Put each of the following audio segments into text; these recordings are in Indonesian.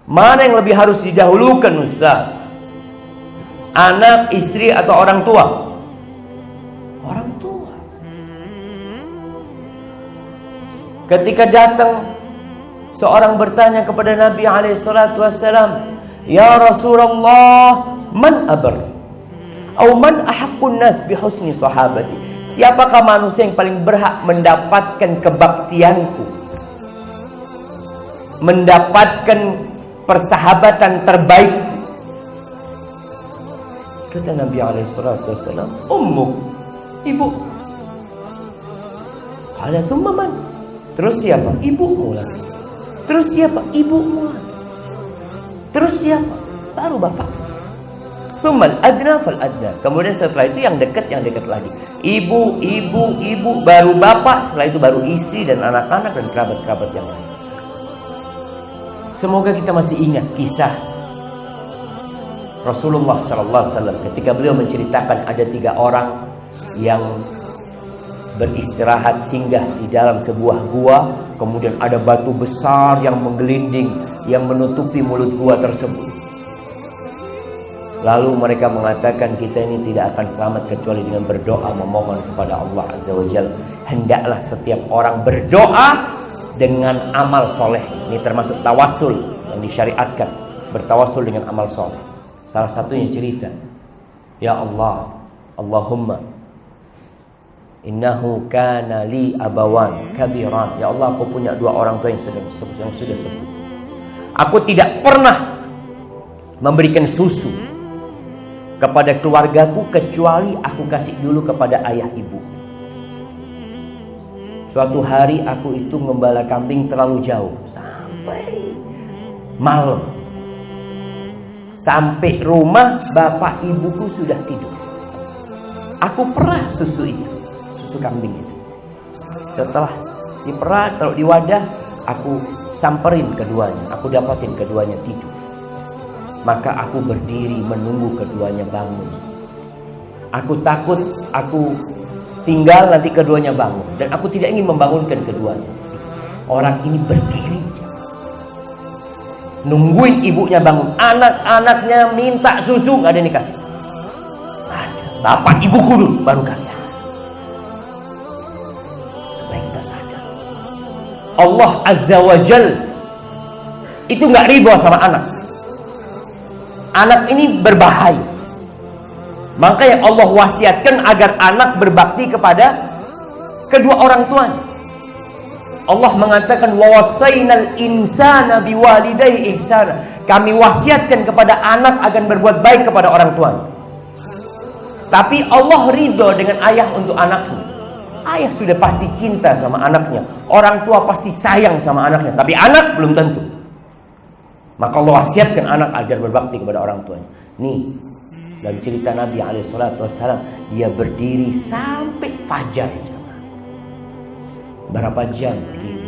Mana yang lebih harus didahulukan, Ustaz? Anak, istri, atau orang tua? Orang tua. Ketika datang seorang bertanya kepada Nabi SAW, "Ya Rasulullah, man abar? Atau man ahaqqun nas bihusni sahabati?" Siapakah manusia yang paling berhak mendapatkan kebaktianku, mendapatkan persahabatan terbaik? Kata Nabi SAW, ummuk, ibu. Qala thumma man? Terus siapa? Ibumu lagi. Terus siapa? Ibumu lagi. Terus siapa? Baru bapak. Thumma al-adna fal-adna. Kemudian setelah itu yang dekat lagi. Ibu, baru bapak. Setelah itu baru istri dan anak-anak dan kerabat-kerabat yang lain. Semoga kita masih ingat kisah Rasulullah SAW ketika beliau menceritakan ada 3 orang yang beristirahat singgah di dalam sebuah gua. Kemudian ada batu besar yang menggelinding yang menutupi mulut gua tersebut. Lalu mereka mengatakan, kita ini tidak akan selamat kecuali dengan berdoa memohon kepada Allah Azza wa Jalla. Hendaklah setiap orang berdoa dengan amal soleh. Ini termasuk tawassul yang disyariatkan, bertawassul dengan amal soleh. Salah satunya cerita, ya Allah, Allahumma innahu kana li abawan kabiran. Ya Allah, aku punya 2 orang tua yang sudah sepuh. Aku tidak pernah memberikan susu kepada keluargaku kecuali aku kasih dulu kepada ayah ibu. Suatu hari aku itu gembala kambing terlalu jauh sampai malam. Sampai rumah bapak ibuku sudah tidur. Aku perah susu itu, susu kambing itu. Setelah diperah, taruh di wadah, aku samperin keduanya. Aku dapatin keduanya tidur. Maka aku berdiri menunggu keduanya bangun. Aku takut aku tinggal nanti keduanya bangun. Dan aku tidak ingin membangunkan keduanya. Orang ini berdiri nungguin ibunya bangun. Anak-anaknya minta susu, gak ada yang dikasih. Bapak ibuku dulu baru kalian. Supaya kita sadar Allah Azza wa Jal itu gak ridho sama anak. Anak ini berbahaya. Makanya Allah wasiatkan agar anak berbakti kepada kedua orang tuanya. Allah mengatakan wa wasainal insana biwalidayhi ihsana. Kami wasiatkan kepada anak agar berbuat baik kepada orang tuanya. Tapi Allah ridho dengan ayah untuk anaknya. Ayah sudah pasti cinta sama anaknya. Orang tua pasti sayang sama anaknya. Tapi anak belum tentu. Maka Allah wasiatkan anak agar berbakti kepada orang tuanya. Nih, dalam cerita Nabi SAW, dia berdiri sampai fajar. Berapa jam berdiri?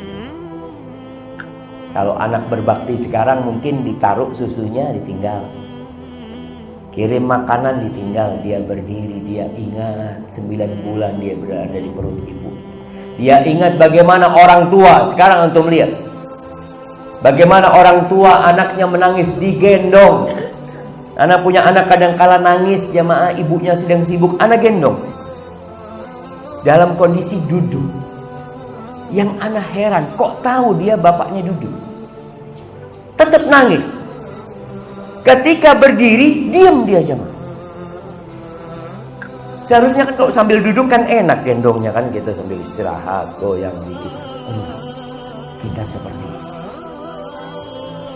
Kalau anak berbakti sekarang mungkin ditaruh susunya, ditinggal. Kirim makanan, ditinggal. Dia berdiri, dia ingat 9 bulan dia berada di perut ibu. Dia ingat bagaimana orang tua. Sekarang antum lihat bagaimana orang tua anaknya menangis digendong. Anak punya anak kadang-kala nangis, jamaah, ibunya sedang sibuk, anak gendong dalam kondisi duduk. Yang anak heran, kok tahu dia bapaknya duduk? Tetap nangis. Ketika berdiri, diam dia jemaah. Seharusnya kan kalau sambil duduk kan enak gendongnya kan, kita sambil istirahat, goyang dikit. Enggak. Kita seperti itu.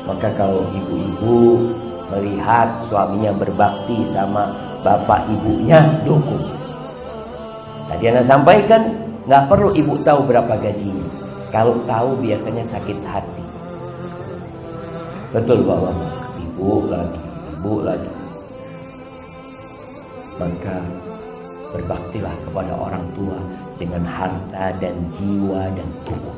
Maka kalau ibu-ibu melihat suaminya berbakti sama bapak ibunya, dukung. Tadi anak sampaikan, nggak perlu ibu tahu berapa gajinya. Kalau tahu biasanya sakit hati. Betul bahwa ibu lagi. Maka berbaktilah kepada orang tua dengan harta dan jiwa dan tubuh.